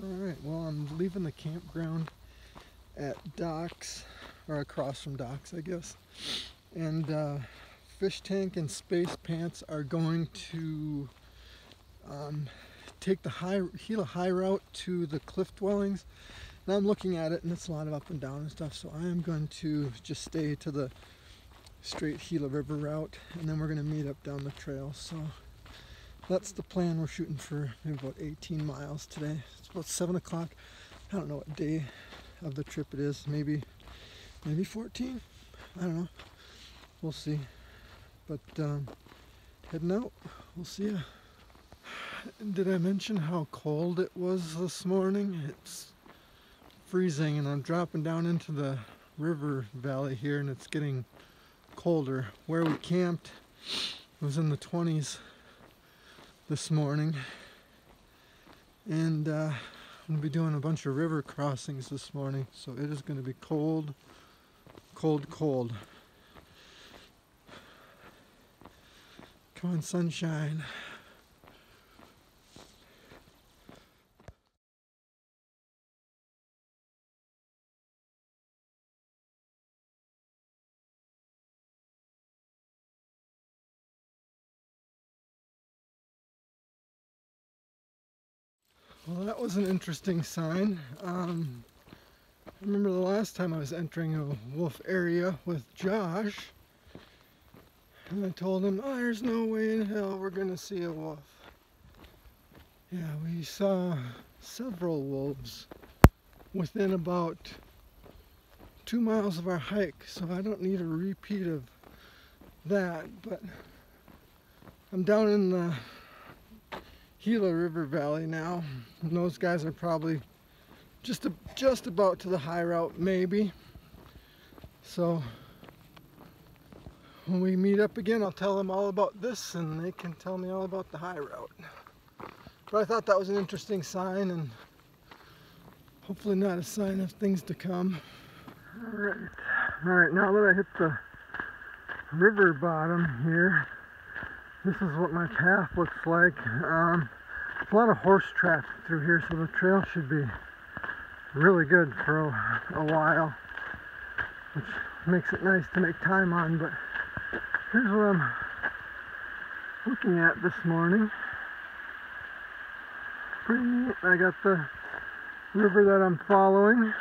Alright, well, I'm leaving the campground at docks, or across from docks, I guess. And Fish Tank and Space Pants are going to take the Gila high route to the cliff dwellings. Now I'm looking at it and it's a lot of up and down and stuff, so I am going to just stay to the straight Gila River route, and then we're going to meet up down the trail. So that's the plan. We're shooting for maybe about 18 miles today. It's about 7 o'clock. I don't know what day of the trip it is. Maybe 14? I don't know. We'll see. But heading out. We'll see ya. Did I mention how cold it was this morning? It's freezing, and I'm dropping down into the river valley here, and it's getting colder. Where we camped was in the 20s this morning, and I'm going to be doing a bunch of river crossings this morning, so it is going to be cold, cold, cold. Come on, sunshine. Well, that was an interesting sign. I remember the last time I was entering a wolf area with Josh, and I told him, oh, there's no way in hell we're going to see a wolf. Yeah, we saw several wolves within about 2 miles of our hike, so I don't need a repeat of that, but I'm down in the Gila River Valley now, and those guys are probably just about to the high route, maybe. So when we meet up again, I'll tell them all about this, and they can tell me all about the high route. But I thought that was an interesting sign, and hopefully not a sign of things to come. Alright, now that I hit the river bottom here, this is what my path looks like. There's a lot of horse traffic through here, so the trail should be really good for a while, which makes it nice to make time on. But here's what I'm looking at this morning. Pretty neat. I got the river that I'm following.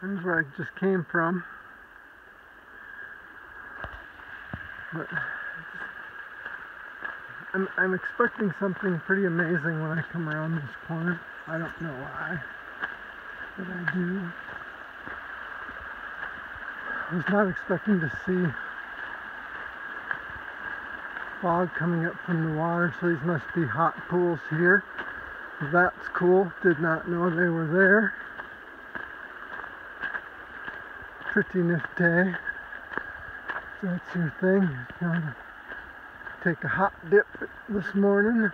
There's where I just came from. But I'm expecting something pretty amazing when I come around this corner. I don't know why, but I do. I was not expecting to see fog coming up from the water, so these must be hot pools here. That's cool. Did not know they were there. Pretty nifty. So that's your thing. Gonna take a hot dip this morning.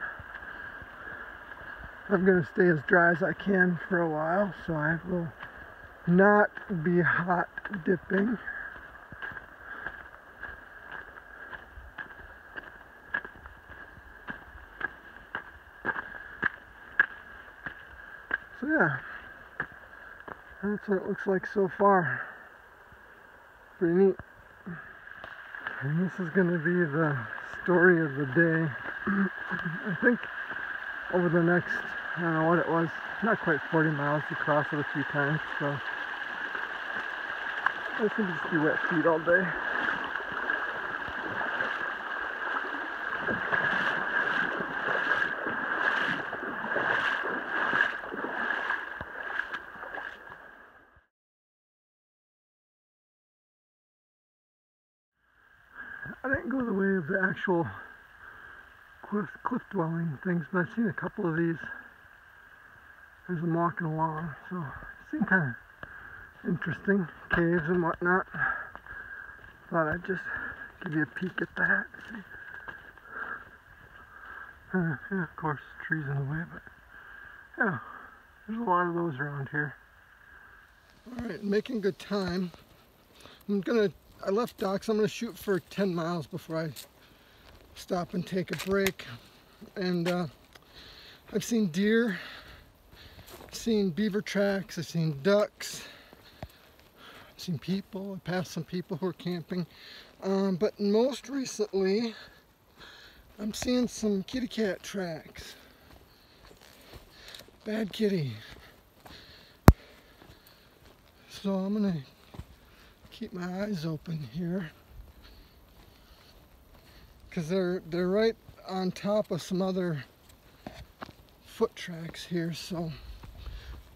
I'm going to stay as dry as I can for a while, so I will not be hot dipping. So yeah, that's what it looks like so far. Pretty neat. And this is going to be the story of the day. I think over the next, I don't know what it was, not quite 40 miles to cross it a few times, so I think just be wet feet all day. I didn't go the way of the actual cliff dwelling things, but I've seen a couple of these as I'm walking along, so it seemed kind of interesting, caves and whatnot. Thought I'd just give you a peek at that. Yeah, of course, trees in the way, but yeah, there's a lot of those around here. Alright, making good time. I left docks. I'm going to shoot for 10 miles before I stop and take a break. And I've seen deer seen beaver tracks, I've seen ducks, I've seen people, I passed some people who are camping. But most recently, I'm seeing some kitty cat tracks. Bad kitty. So I'm gonna keep my eyes open here, because they're right on top of some other foot tracks here, so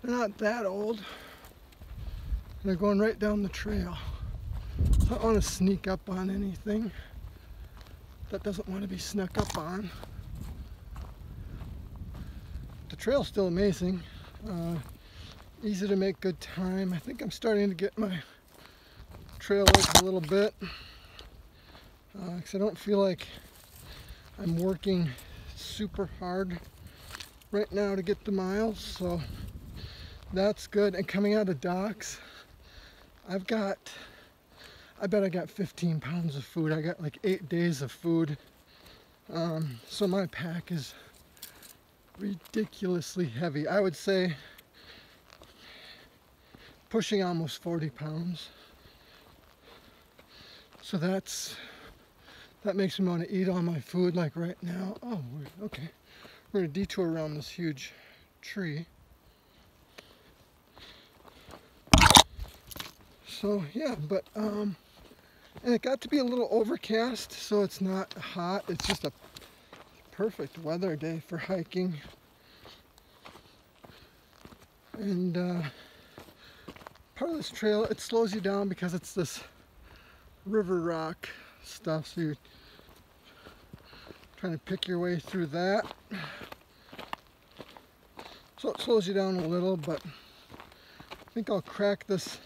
they're not that old. They're going right down the trail. I don't want to sneak up on anything that doesn't want to be snuck up on. The trail's still amazing. Easy to make good time. I think I'm starting to get my trail legs a little bit, because I don't feel like I'm working super hard right now to get the miles, so that's good. And coming out of docks, I bet I got 15 pounds of food. I got like 8 days of food, so my pack is ridiculously heavy. I would say pushing almost 40 pounds. So that makes me want to eat all my food like right now. Oh, okay. We're going to detour around this huge tree. So yeah, but and it got to be a little overcast, so it's not hot. It's just a perfect weather day for hiking. And part of this trail, it slows you down because it's this river rock stuff, so you're trying to pick your way through that. So it slows you down a little, but I think I'll crack this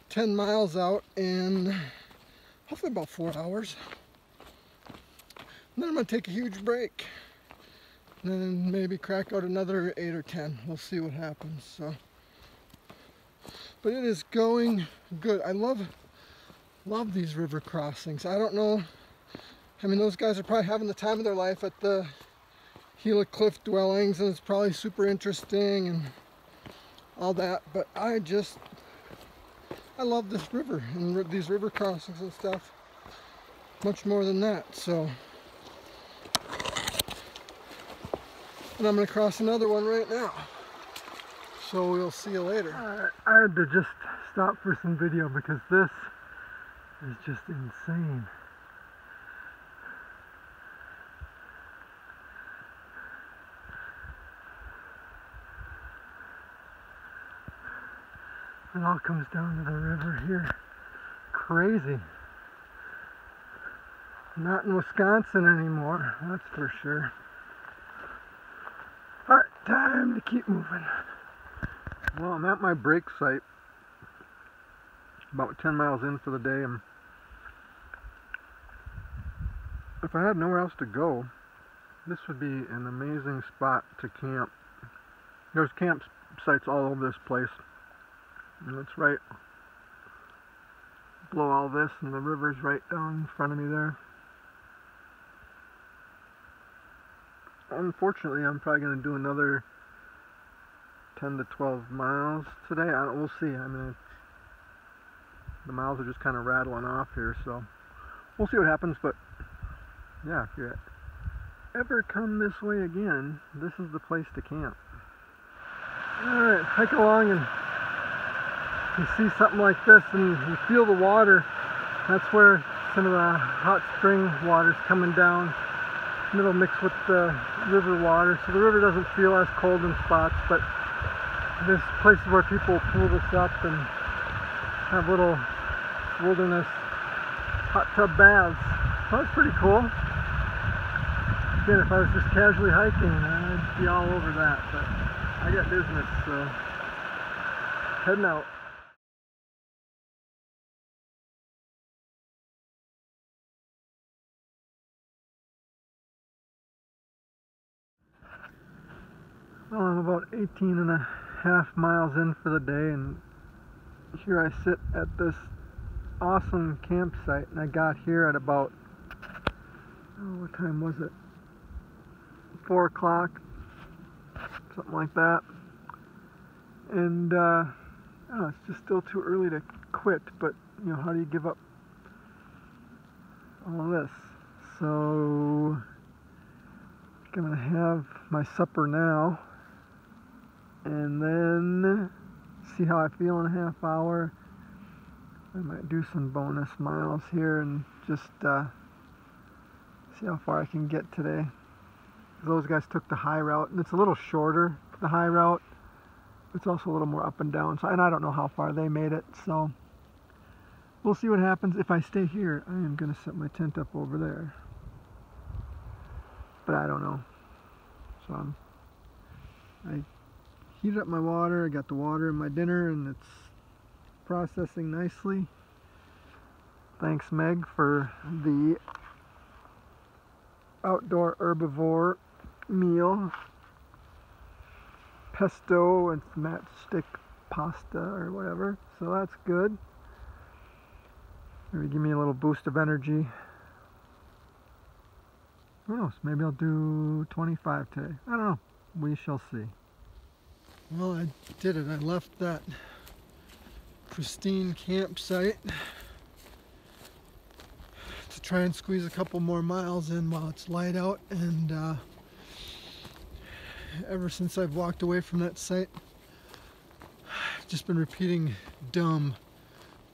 10 miles out in hopefully about 4 hours. And then I'm going to take a huge break. And then maybe crack out another 8 or 10. We'll see what happens. So, but it is going good. I love these river crossings. I don't know. I mean, those guys are probably having the time of their life at the Gila Cliff Dwellings, and it's probably super interesting and all that. But I love this river and these river crossings and stuff much more than that. So, and I'm going to cross another one right now. So we'll see you later. I had to just stop for some video because this is just insane. It all comes down to the river here. Crazy. Not in Wisconsin anymore, that's for sure. Alright, time to keep moving. Well, I'm at my break site, about 10 miles in for the day, and if I had nowhere else to go, this would be an amazing spot to camp. There's campsites all over this place, and it's right below all this, and the river's right down in front of me there. Unfortunately, I'm probably going to do another 10 to 12 miles today. We'll see. I mean, the miles are just kind of rattling off here, so we'll see what happens. But yeah, if you ever come this way again, this is the place to camp. Alright, hike along and you see something like this and you feel the water. That's where some of the hot spring water's coming down. And it'll mix with the river water, so the river doesn't feel as cold in spots, but there's places where people pool this up and have little wilderness hot tub baths. So that's pretty cool. Again, if I was just casually hiking, I'd be all over that, but I got business, so heading out. Well, I'm about 18.5 miles in for the day, and here I sit at this awesome campsite, and I got here at about, what time was it? 4 o'clock, something like that. And I don't know, it's just still too early to quit, but you know, how do you give up all of this? So I'm gonna have my supper now and then see how I feel in a half hour. I might do some bonus miles here and just see how far I can get today. Those guys took the high route, and it's a little shorter, the high route. It's also a little more up and down, so, and I don't know how far they made it, so we'll see what happens. If I stay here, I am going to set my tent up over there. But I don't know. So I heated up my water, I got the water in my dinner, and it's processing nicely. Thanks, Meg, for the outdoor herbivore meal. Pesto and matchstick pasta or whatever, so that's good. Maybe give me a little boost of energy. Who knows, maybe I'll do 25 today. I don't know, we shall see. Well, I did it. I left that pristine campsite to try and squeeze a couple more miles in while it's light out, and ever since I've walked away from that site, I've just been repeating dumb,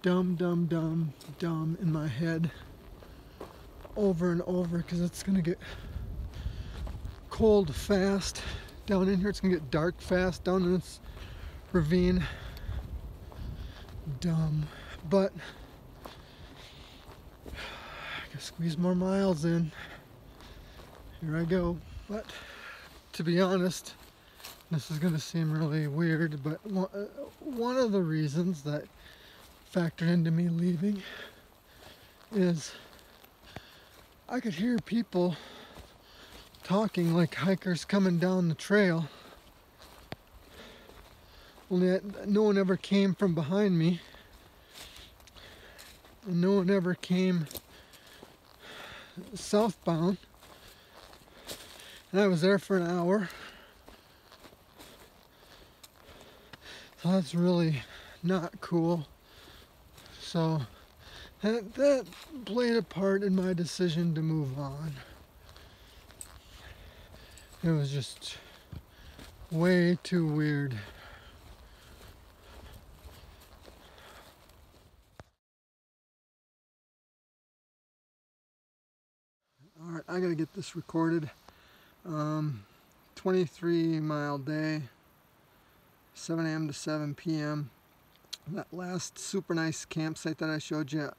dumb, dumb, dumb, dumb in my head over and over, because it's going to get cold fast down in here. It's going to get dark fast down in this ravine. Dumb. But I can squeeze more miles in. Here I go. But to be honest, this is going to seem really weird, but one of the reasons that factored into me leaving is I could hear people talking like hikers coming down the trail, only no one ever came from behind me, and no one ever came southbound. And I was there for an hour. So that's really not cool. So that played a part in my decision to move on. It was just way too weird. Alright, I gotta get this recorded. 23-mile day, 7 a.m. to 7 p.m. That last super nice campsite that I showed you,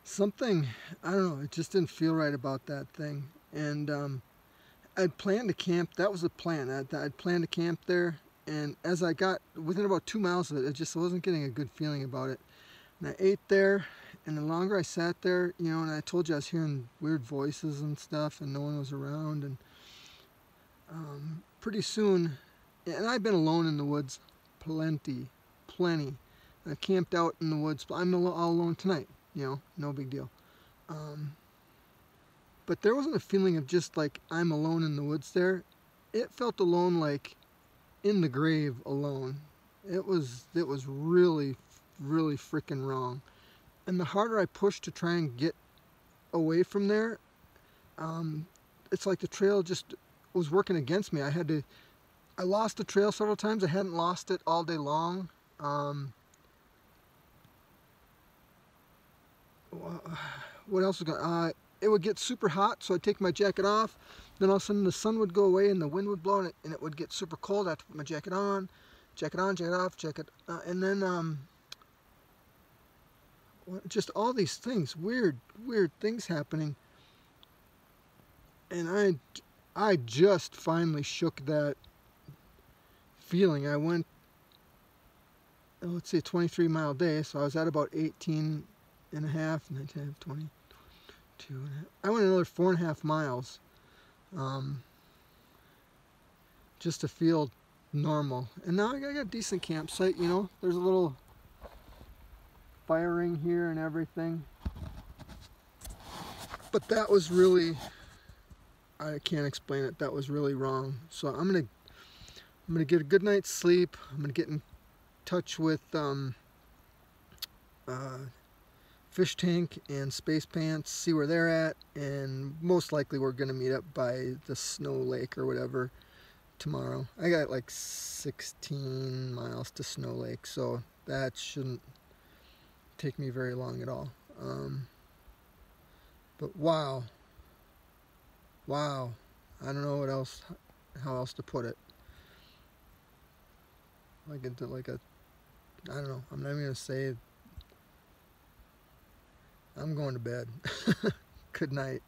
something, I don't know, it just didn't feel right about that thing. And I'd planned to camp, that was the plan. I'd planned to camp there, and as I got within about 2 miles of it, I just wasn't getting a good feeling about it. And I ate there, and the longer I sat there, you know, and I told you I was hearing weird voices and stuff, and no one was around, and pretty soon, and I've been alone in the woods plenty. I camped out in the woods. I'm all alone tonight, you know, no big deal. But there wasn't a feeling of just like I'm alone in the woods there. It felt alone, like in the grave alone. It was really, really freaking wrong. And the harder I pushed to try and get away from there, it's like the trail just was working against me. I lost the trail several times. I hadn't lost it all day long. What else was going? It would get super hot, so I'd take my jacket off. Then all of a sudden the sun would go away and the wind would blow, and it would get super cold. I had to put my jacket on, jacket off, and then just all these things, weird things happening. And I just finally shook that feeling. I went, let's say, 23-mile day, so I was at about 18 and a half, 19, 20, 22 and a half. I went another 4.5 miles just to feel normal. And now I got a decent campsite, you know. There's a little firing here and everything. But that was really, I can't explain it, that was really wrong. So I'm I'm going to get a good night's sleep. I'm going to get in touch with Fish Tank and Space Pants, see where they're at, and most likely we're going to meet up by the Snow Lake or whatever tomorrow. I got like 16 miles to Snow Lake, so that shouldn't take me very long at all. But wow, I don't know how else to put it. I don't know, I'm not even going to say, I'm going to bed. Good night.